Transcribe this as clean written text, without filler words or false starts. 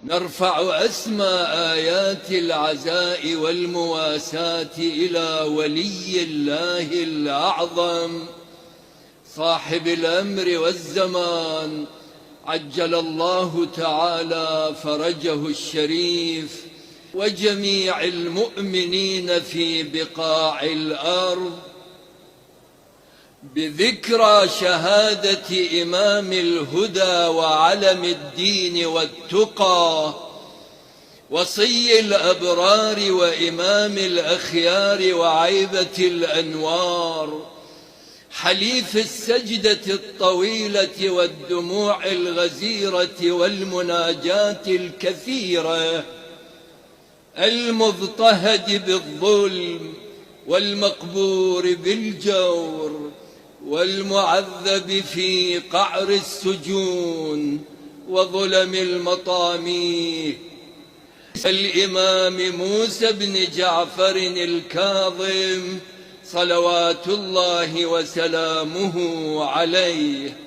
نرفع أسمى آيات العزاء والمواساة إلى ولي الله الأعظم صاحب الأمر والزمان، عجل الله تعالى فرجه الشريف، وجميع المؤمنين في بقاع الأرض، بذكرى شهادة إمام الهدى وعلم الدين والتقى، وصي الأبرار وإمام الأخيار وعيبة الأنوار، حليف السجدة الطويلة والدموع الغزيرة والمناجاة الكثيرة، المضطهد بالظلم والمقبور بالجور والمعذب في قعر السجون وظلم المطاميه، الإمام موسى بن جعفر الكاظم صلوات الله وسلامه عليه.